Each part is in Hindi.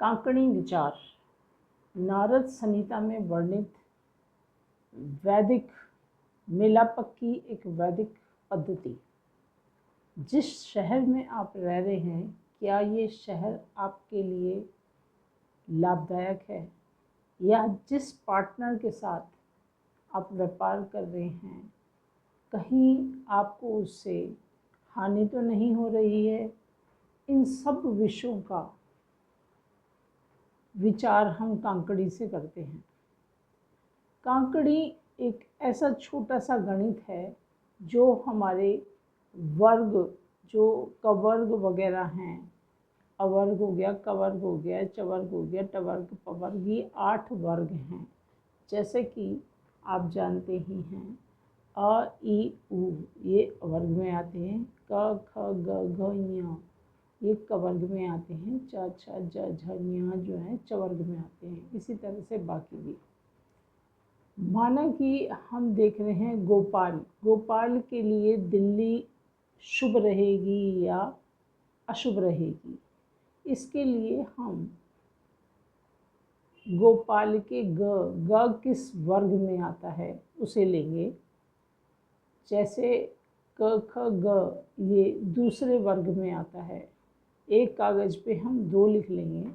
कांकणी विचार नारद संहिता में वर्णित वैदिक मेलापक की एक वैदिक पद्धति। जिस शहर में आप रह रहे हैं, क्या ये शहर आपके लिए लाभदायक है, या जिस पार्टनर के साथ आप व्यापार कर रहे हैं, कहीं आपको उससे हानि तो नहीं हो रही है। इन सब विषयों का विचार हम कांकड़ी से करते हैं। कांकड़ी एक ऐसा छोटा सा गणित है जो हमारे वर्ग, जो कवर्ग वगैरह हैं, अवर्ग हो गया, कवर्ग हो गया, चवर्ग हो गया, टवर्ग, पवर्ग, ये 8 वर्ग हैं। जैसे कि आप जानते ही हैं, अ, ई, उ ये अवर्ग में आते हैं, क, ख, ग, घ, ञ ये कवर्ग में आते हैं, च, छ, ज, झ, ञ जो है चवर्ग में आते हैं। इसी तरह से बाकी भी। माना कि हम देख रहे हैं गोपाल, गोपाल के लिए दिल्ली शुभ रहेगी या अशुभ रहेगी, इसके लिए हम गोपाल के ग किस वर्ग में आता है उसे लेंगे। जैसे क, ख, ग ये दूसरे वर्ग में आता है, एक कागज़ पे हम 2 लिख लेंगे।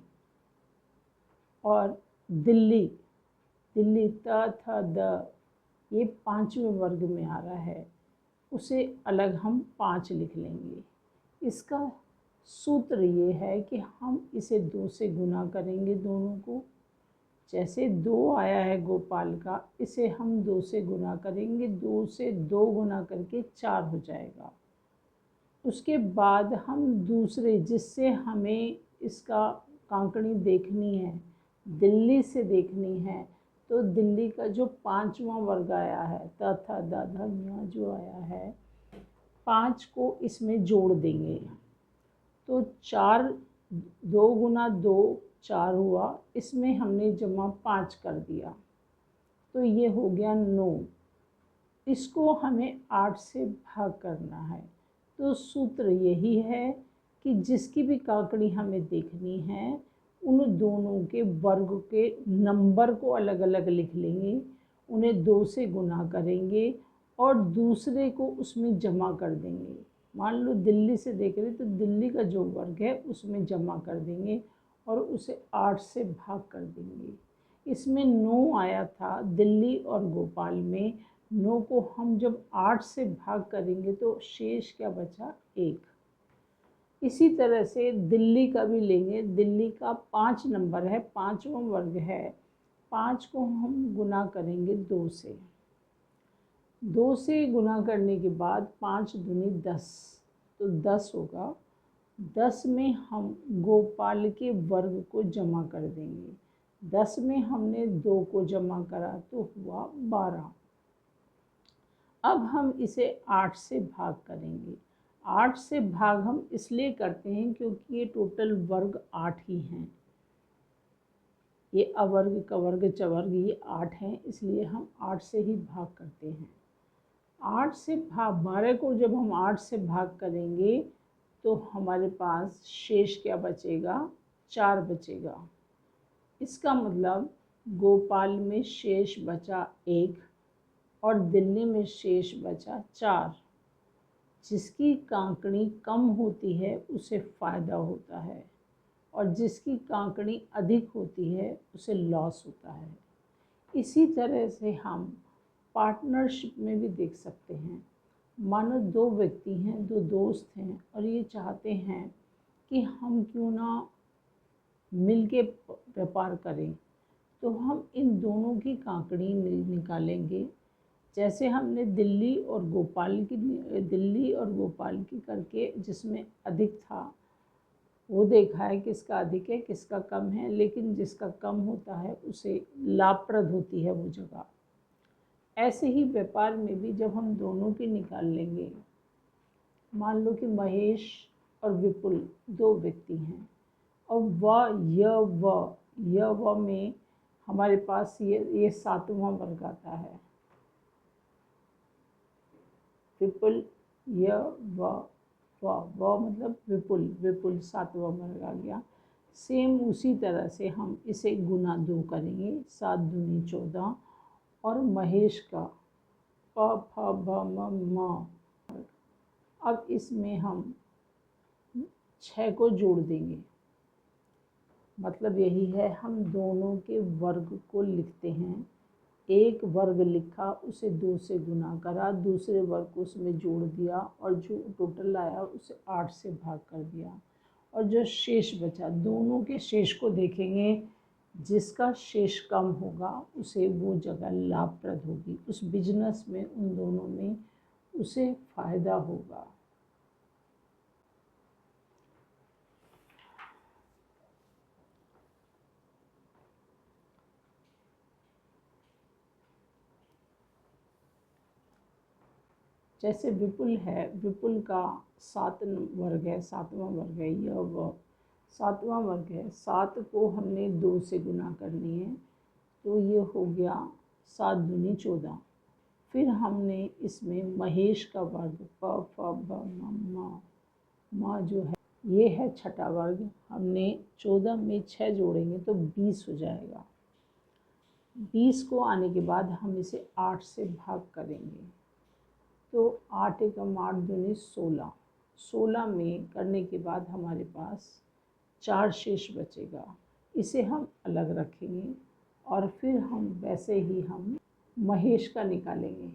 और दिल्ली, दिल्ली त, थ, द ये 5वें वर्ग में आ रहा है, उसे अलग हम 5 लिख लेंगे। इसका सूत्र ये है कि हम इसे 2 से गुना करेंगे दोनों को। जैसे 2 आया है गोपाल का, इसे हम 2 से गुना करेंगे, 2 से 2 गुना करके 4 हो जाएगा। उसके बाद हम दूसरे, जिससे हमें इसका कांकड़ी देखनी है, दिल्ली से देखनी है, तो दिल्ली का जो 5वां वर्ग आया है, त, थ, द, ध, ञ जो आया है, 5 को इसमें जोड़ देंगे। तो 4, 2 गुना 2 4 हुआ, इसमें हमने जमा 5 कर दिया, तो ये हो गया 9। इसको हमें 8 से भाग करना है। तो सूत्र यही है कि जिसकी भी कांकड़ी हमें देखनी है, उन दोनों के वर्ग के नंबर को अलग अलग लिख लेंगे, उन्हें 2 से गुना करेंगे और दूसरे को उसमें जमा कर देंगे। मान लो दिल्ली से देख रहे तो दिल्ली का जो वर्ग है उसमें जमा कर देंगे और उसे 8 से भाग कर देंगे। इसमें 9 आया था दिल्ली और गोपाल में, 9 को हम जब 8 से भाग करेंगे तो शेष क्या बचा, 1। इसी तरह से दिल्ली का भी लेंगे, दिल्ली का 5 नंबर है, 5वां वर्ग है, 5 को हम गुना करेंगे 2 से। 2 से गुना करने के बाद 5 दूनी 10, तो 10 होगा। 10 में हम गोपाल के वर्ग को जमा कर देंगे। 10 में हमने 2 को जमा करा तो हुआ 12। अब हम इसे 8 से भाग करेंगे। 8 से भाग हम इसलिए करते हैं क्योंकि ये टोटल वर्ग 8 ही हैं। ये अवर्ग, कवर्ग, चवर्ग ये 8 हैं, इसलिए हम 8 से ही भाग करते हैं। 8 से भाग 12 को जब हम 8 से भाग करेंगे तो हमारे पास शेष क्या बचेगा, 4 बचेगा। इसका मतलब गोपाल में शेष बचा 1 और दिल्ली में शेष बचा 4। जिसकी कांकड़ी कम होती है उसे फ़ायदा होता है और जिसकी कांकड़ी अधिक होती है उसे लॉस होता है। इसी तरह से हम पार्टनरशिप में भी देख सकते हैं। मानो 2 व्यक्ति हैं, 2 दोस्त हैं और ये चाहते हैं कि हम क्यों ना मिलके व्यापार करें, तो हम इन दोनों की कांकड़ी निकालेंगे। जैसे हमने दिल्ली और गोपाल की करके जिसमें अधिक था वो देखा है किसका अधिक है किसका कम है, लेकिन जिसका कम होता है उसे लाभप्रद होती है वो जगह। ऐसे ही व्यापार में भी जब हम दोनों की निकाल लेंगे, मान लो कि महेश और विपुल 2 व्यक्ति हैं और व में हमारे पास ये 7वां वर्ग आता है। विपुल व मतलब विपुल 7वां वर्ग आ गया। सेम उसी तरह से हम इसे गुना 2 करेंगे। 7 दूनी 14 और महेश का प फ भ म म। अब इसमें हम 6 को जोड़ देंगे। मतलब यही है, हम दोनों के वर्ग को लिखते हैं। एक वर्ग लिखा, उसे 2 से गुना करा, दूसरे वर्ग को उसमें जोड़ दिया और जो टोटल आया उसे 8 से भाग कर दिया। और जो शेष बचा, दोनों के शेष को देखेंगे। जिसका शेष कम होगा उसे वो जगह लाभप्रद होगी, उस बिजनेस में, उन दोनों में उसे फ़ायदा होगा। जैसे विपुल है, विपुल का 7 वर्ग है, 7वां वर्ग है, यह वह 7वां वर्ग है। 7 को हमने 2 से गुना करनी है, तो ये हो गया 7 दूनी 14। फिर हमने इसमें महेश का वर्ग प फ ब म जो है, ये है छठा वर्ग। हमने 14 में 6 जोड़ेंगे तो 20 हो जाएगा। 20 को आने के बाद हम इसे 8 से भाग करेंगे, तो 8 एकम 8 दूनी 16। 16 में करने के बाद हमारे पास 4 शेष बचेगा। इसे हम अलग रखेंगे और फिर हम वैसे ही हम महेश का निकालेंगे।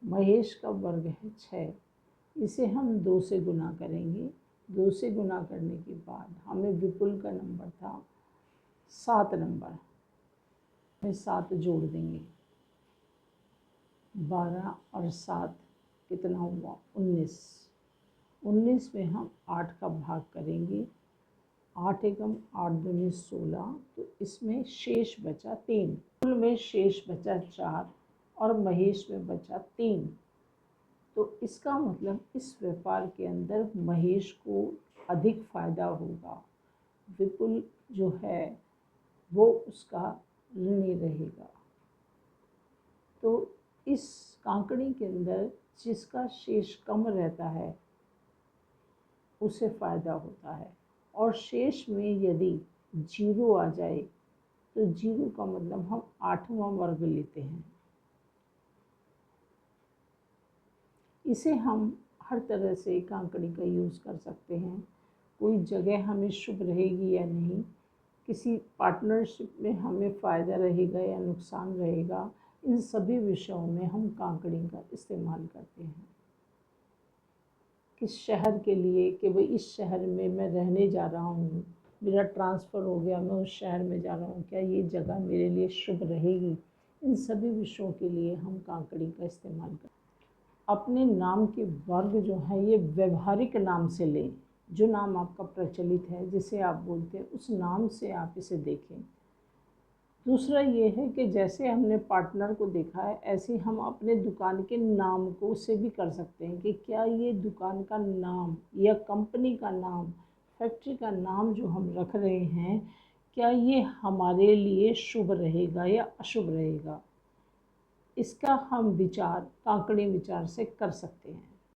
महेश का वर्ग है 6, इसे हम 2 से गुना करेंगे। 2 से गुना करने के बाद हमें विपुल का नंबर था 7 नंबर, में 7 जोड़ देंगे। 12 और 7 कितना हुआ? 19। 19 में हम 8 का भाग करेंगे। 8 एकम 8 दूनी 16, तो इसमें शेष बचा 3। कुल में शेष बचा 4 और महेश में बचा 3। तो इसका मतलब इस व्यापार के अंदर महेश को अधिक फायदा होगा। विपुल जो है वो उसका ऋणी रहेगा। तो इस कांकड़ी के अंदर जिसका शेष कम रहता है उसे फ़ायदा होता है, और शेष में यदि 0 आ जाए तो 0 का मतलब हम 8वां वर्ग लेते हैं। इसे हम हर तरह से कांकड़ी का यूज़ कर सकते हैं। कोई जगह हमें शुभ रहेगी या नहीं, किसी पार्टनरशिप में हमें फ़ायदा रहेगा या नुकसान रहेगा, इन सभी विषयों में हम कांकड़ी का इस्तेमाल करते हैं। किस शहर के लिए कि भाई इस शहर में मैं रहने जा रहा हूँ, मेरा ट्रांसफ़र हो गया, मैं उस शहर में जा रहा हूँ, क्या ये जगह मेरे लिए शुभ रहेगी, इन सभी विषयों के लिए हम कांकड़ी का इस्तेमाल करते हैं। अपने नाम के वर्ग जो है ये व्यवहारिक नाम से लें। जो नाम आपका प्रचलित है, जिसे आप बोलते हैं, उस नाम से आप इसे देखें। दूसरा ये है कि जैसे हमने पार्टनर को देखा है, ऐसे हम अपने दुकान के नाम को से भी कर सकते हैं कि क्या ये दुकान का नाम या कंपनी का नाम, फैक्ट्री का नाम जो हम रख रहे हैं, क्या ये हमारे लिए शुभ रहेगा या अशुभ रहेगा। इसका हम विचार कांकड़ी विचार से कर सकते हैं।